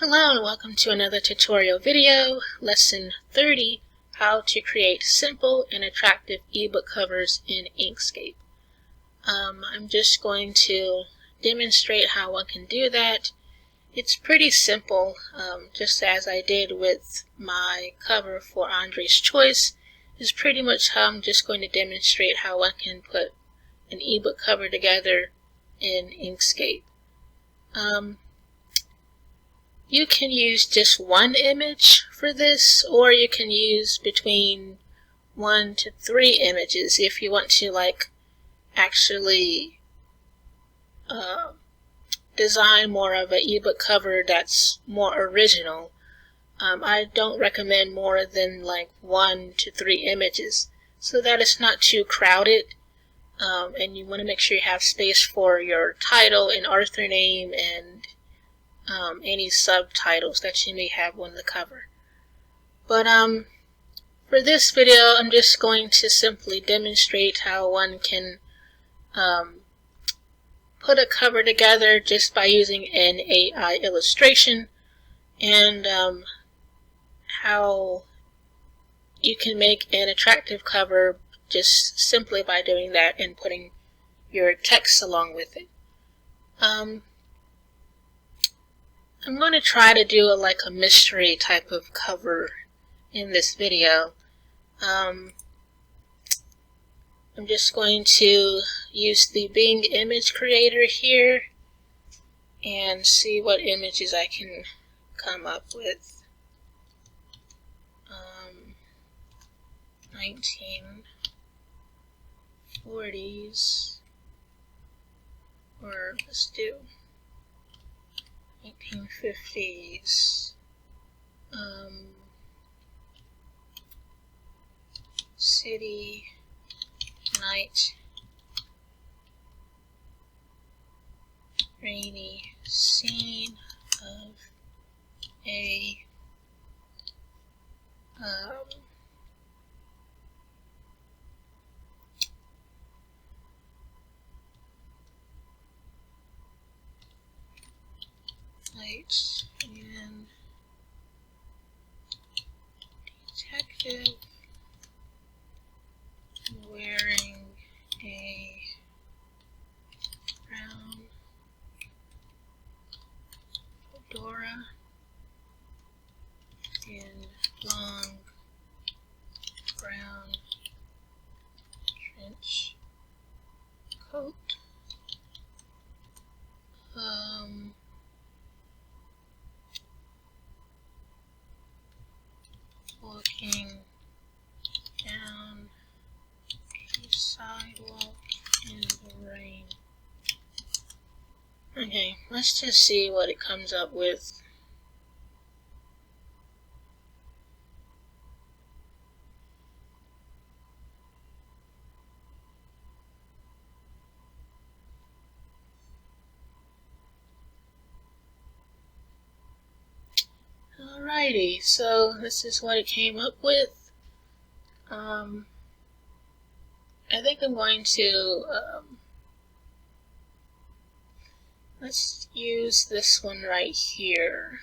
Hello and welcome to another tutorial video, lesson 30, how to create simple and attractive ebook covers in Inkscape. I'm just going to demonstrate how one can do that. It's pretty simple, just as I did with my cover for Andre's Choice. Is pretty much how I'm just going to demonstrate how one can put an ebook cover together in Inkscape. You can use just one image for this, or you can use between 1 to 3 images if you want to actually design more of an ebook cover that's more original. I don't recommend more than 1 to 3 images so that it's not too crowded, and you want to make sure you have space for your title and author name and any subtitles that you may have on the cover. But for this video, I'm just going to simply demonstrate how one can put a cover together just by using an AI illustration, and how you can make an attractive cover just simply by doing that and putting your text along with it. I'm going to try to do a mystery type of cover in this video. I'm just going to use the Bing image creator here and see what images I can come up with. 1940s, or let's do 1950s, city, night, rainy scene of a lights and detective wearing a brown fedora and long brown trench coat. Walking down a sidewalk in the rain. Okay, let's just see what it comes up with. Alrighty, so this is what it came up with. I think I'm going to let's use this one right here.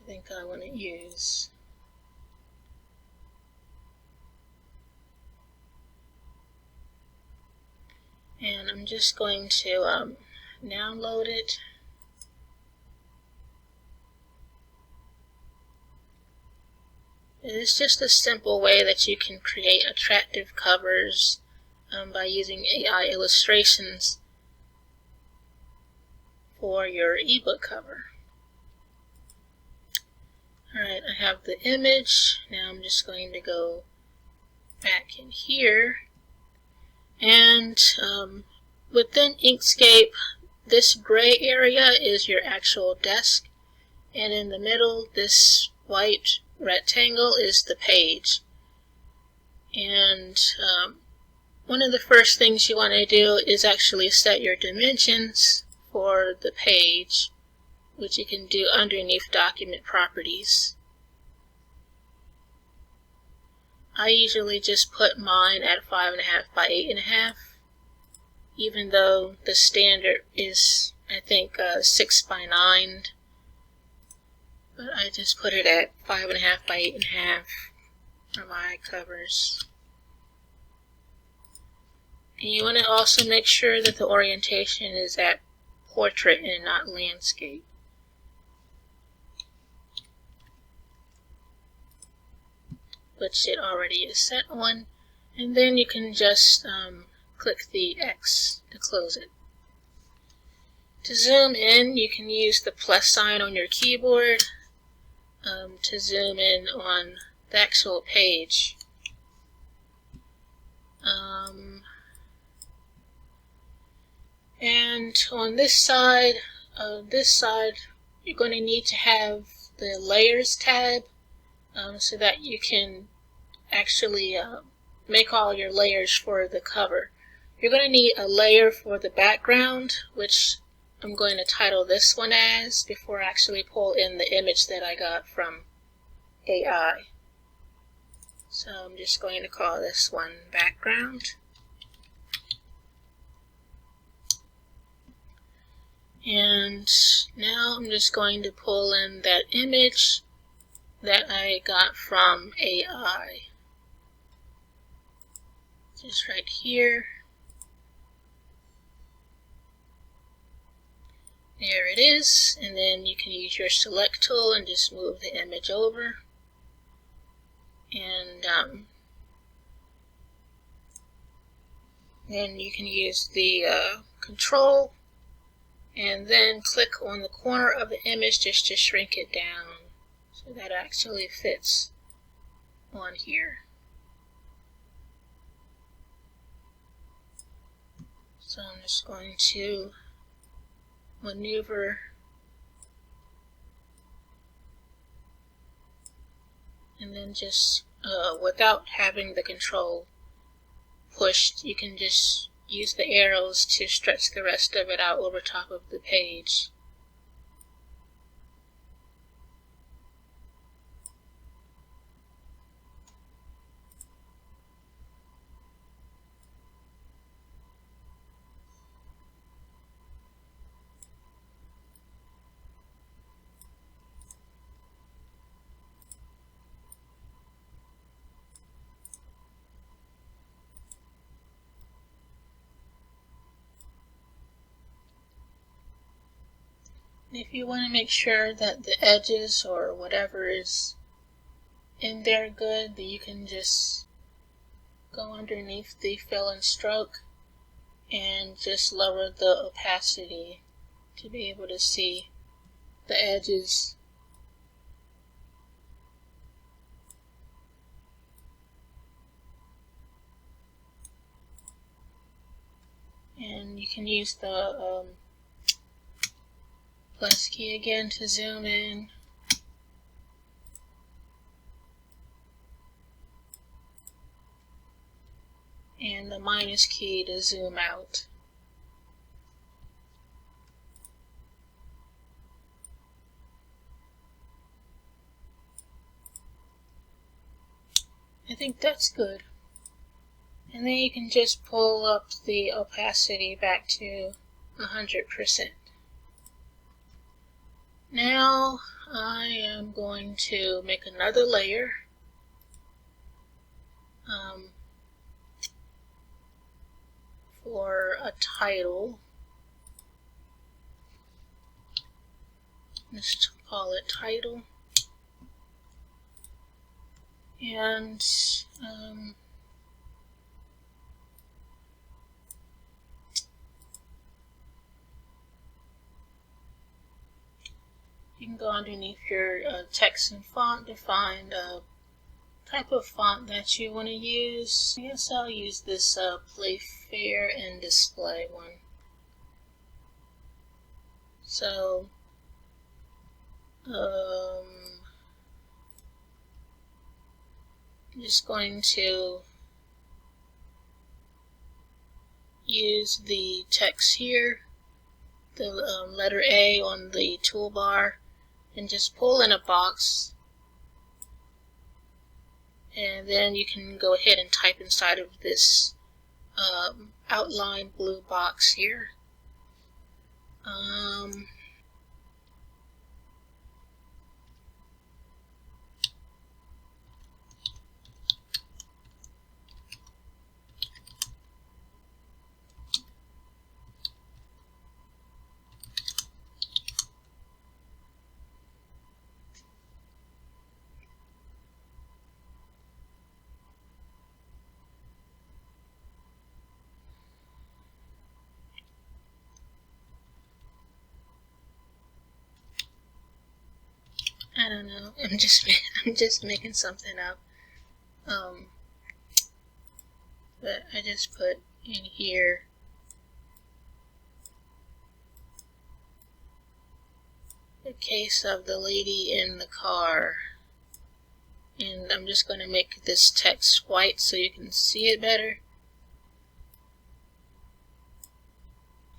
I think I want to use and I'm just going to download it. It's just a simple way that you can create attractive covers by using AI illustrations for your ebook cover. Alright, I have the image. Now I'm just going to go back in here, and within Inkscape, this gray area is your actual desk, and in the middle, this white rectangle is the page. And one of the first things you want to do is actually set your dimensions for the page, which you can do underneath document properties. I usually just put mine at 5.5 by 8.5, even though the standard is I think 6 by 9. but I just put it at 5.5 by 8.5 for my covers. And you want to also make sure that the orientation is at portrait and not landscape. Which it already is set on. And then you can just click the X to close it. To zoom in, you can use the plus sign on your keyboard to zoom in on the actual page. And on this side, you're going to need to have the Layers tab so that you can actually make all your layers for the cover. You're going to need a layer for the background, which I'm going to title this one as before I actually pull in the image that I got from AI. So I'm just going to call this one background. And now I'm just going to pull in that image that I got from AI. Just right here. There it is. And then you can use your select tool and just move the image over. And then you can use the control and then click on the corner of the image just to shrink it down so that it actually fits on here. So I'm just going to maneuver and then just without having the control pushed, you can just use the arrows to stretch the rest of it out over top of the page. If you want to make sure that the edges or whatever is in there good, then you can just go underneath the fill and stroke and just lower the opacity to be able to see the edges. And you can use the plus key again to zoom in. And the minus key to zoom out. I think that's good. And then you can just pull up the opacity back to 100%. Now I am going to make another layer. For a title. Let's call it title. And you can go underneath your text and font to find a type of font that you want to use. I guess I'll use this Play Fair and Display one. So I'm just going to use the text here, the letter A on the toolbar, and just pull in a box. And then you can go ahead and type inside of this outline blue box here. I don't know. I'm just making something up. But I just put in here the case of the lady in the car. And I'm just going to make this text white so you can see it better.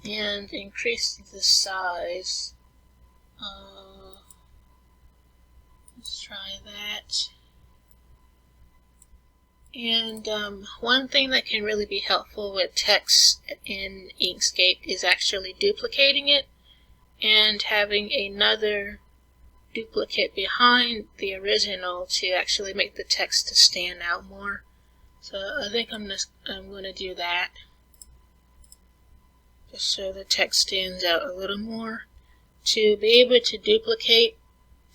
And increase the size. Let's try that. And one thing that can really be helpful with text in Inkscape is actually duplicating it and having another duplicate behind the original to actually make the text to stand out more. So I think I'm going to do that just so the text stands out a little more. To be able to duplicate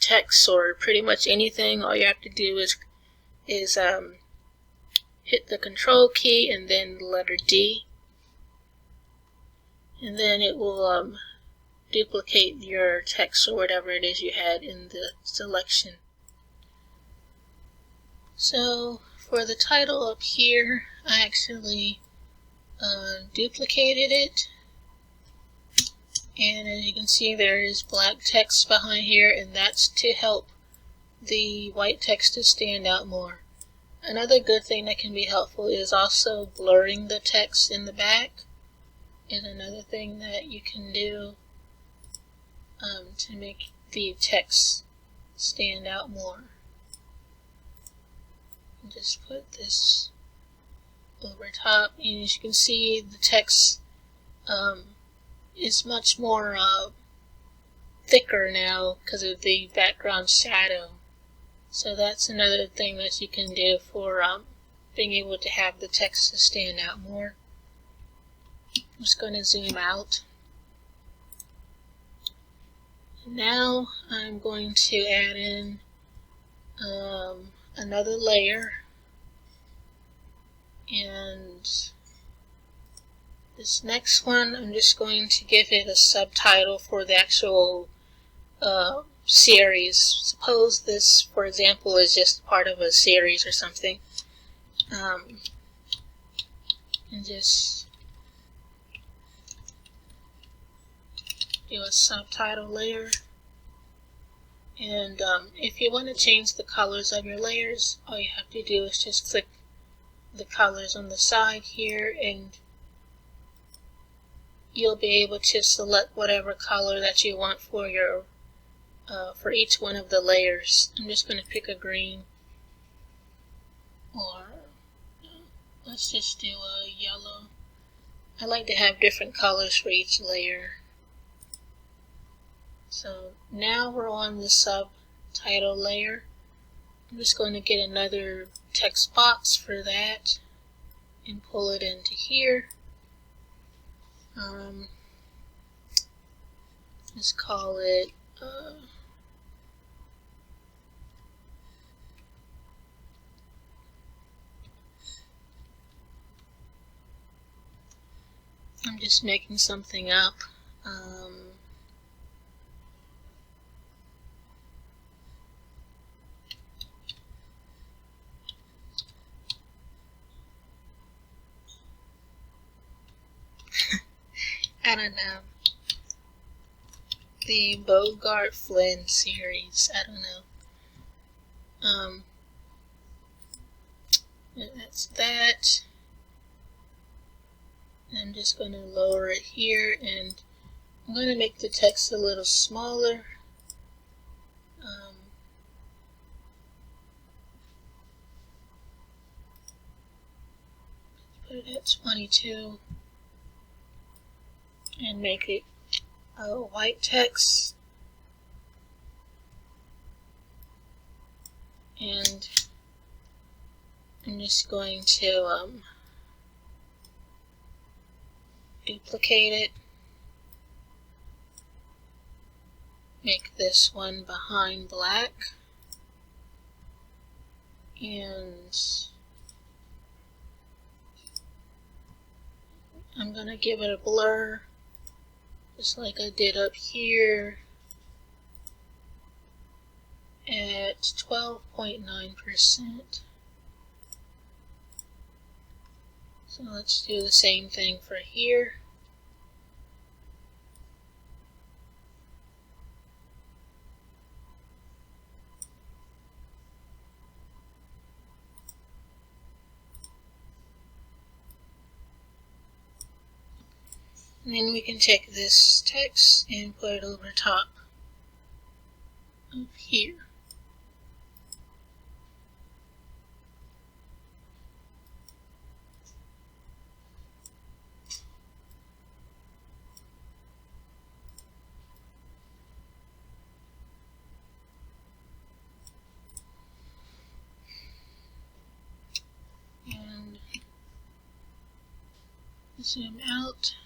text or pretty much anything, all you have to do is hit the Control key and then the letter D, and then it will duplicate your text or whatever it is you had in the selection. So for the title up here, I actually duplicated it, and as you can see there is black text behind here, and that's to help the white text to stand out more. Another good thing that can be helpful is also blurring the text in the back is another thing that you can do to make the text stand out more. Just put this over top, and as you can see the text is much more thicker now because of the background shadow. So that's another thing that you can do for being able to have the text to stand out more. I'm just going to zoom out. Now I'm going to add in another layer, and this next one I'm just going to give it a subtitle for the actual series. Suppose this, for example, is just part of a series or something, and just do a subtitle layer. And if you want to change the colors of your layers, all you have to do is just click the colors on the side here, and you'll be able to select whatever color that you want for your for each one of the layers. I'm just going to pick a green, or let's just do a yellow. I like to have different colors for each layer. So now we're on the subtitle layer. I'm just going to get another text box for that and pull it into here. Let's call it I'm just making something up. I don't know. The Bogart Flynn series. I don't know. That's that. I'm just going to lower it here, and I'm going to make the text a little smaller. Put it at 22 and make it white text. And I'm just going to duplicate it, make this one behind black, and I'm going to give it a blur just like I did up here. at 12.9%. So let's do the same thing for here. And then we can take this text and put it over top of here. And zoom out.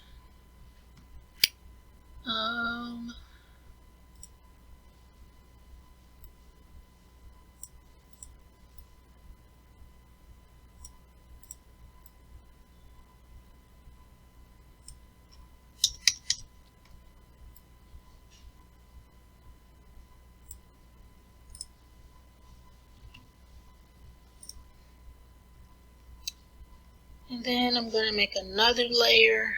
And then I'm going to make another layer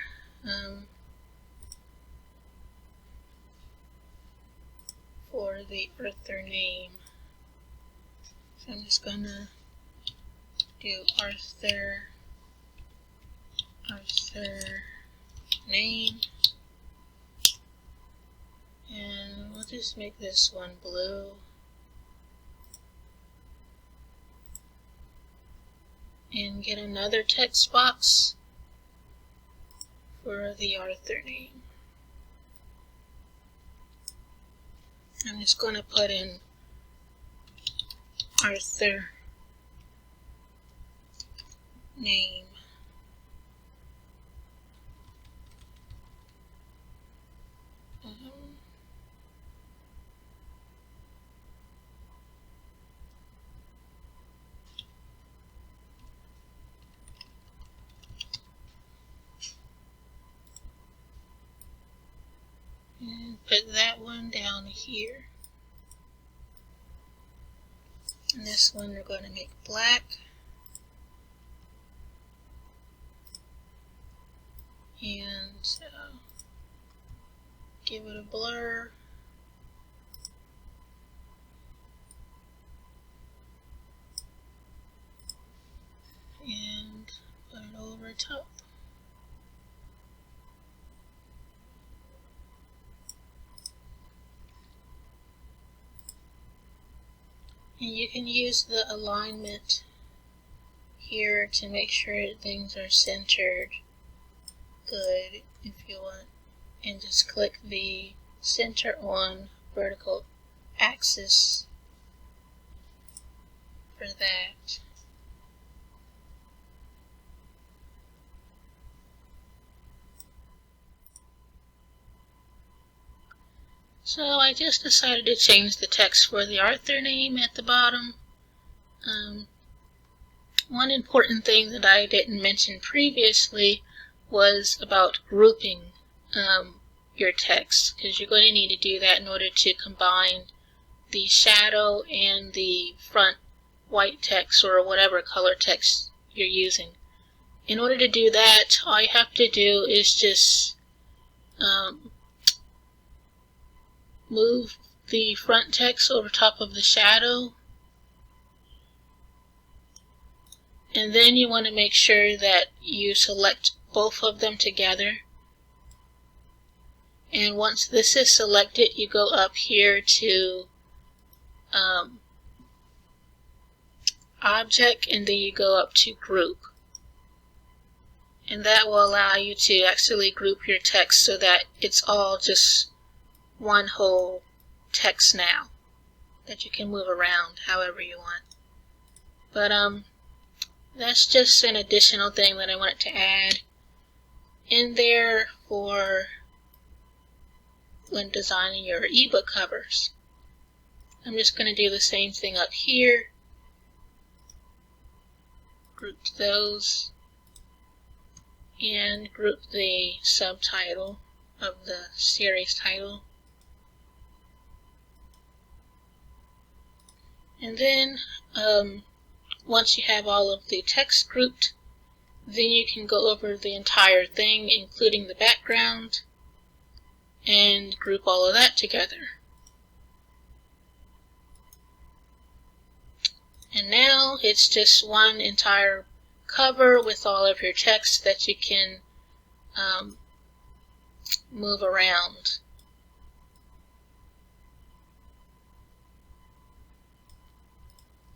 for the author name. So I'm just going to do author name, and we'll just make this one blue. And get another text box for the author name. I'm just going to put in author name. And put that one down here. And this one we're going to make black. And give it a blur. And put it over top. And you can use the alignment here to make sure things are centered good if you want. And just click the center on vertical axis for that. So I just decided to change the text for the author name at the bottom. One important thing that I didn't mention previously was about grouping your text, because you're going to need to do that in order to combine the shadow and the front white text or whatever color text you're using. In order to do that, all you have to do is just move the front text over top of the shadow, and then you want to make sure that you select both of them together. And once this is selected, you go up here to Object, and then you go up to Group. And that will allow you to actually group your text so that it's all just one whole text now that you can move around however you want. But that's just an additional thing that I wanted to add in there for when designing your ebook covers. I'm just going to do the same thing up here. Group those and group the subtitle of the series title. And then once you have all of the text grouped, then you can go over the entire thing, including the background, and group all of that together. And now it's just one entire cover with all of your text that you can move around.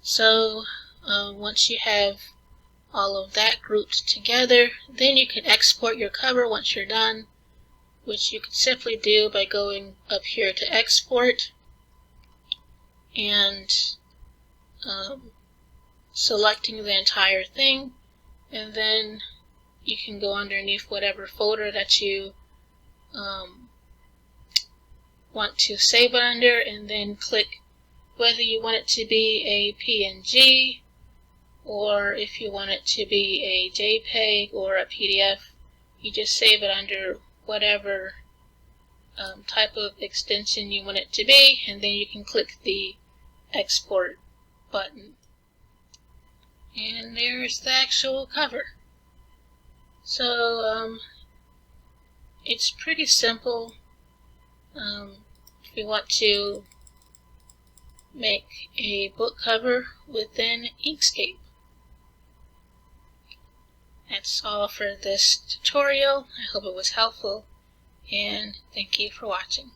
So once you have all of that grouped together, then you can export your cover once you're done, which you can simply do by going up here to export and selecting the entire thing, and then you can go underneath whatever folder that you want to save it under, and then click whether you want it to be a PNG or if you want it to be a JPEG or a PDF. You just save it under whatever type of extension you want it to be, and then you can click the export button. And there's the actual cover. So it's pretty simple. If you want to make a book cover within Inkscape. That's all for this tutorial. I hope it was helpful, and thank you for watching.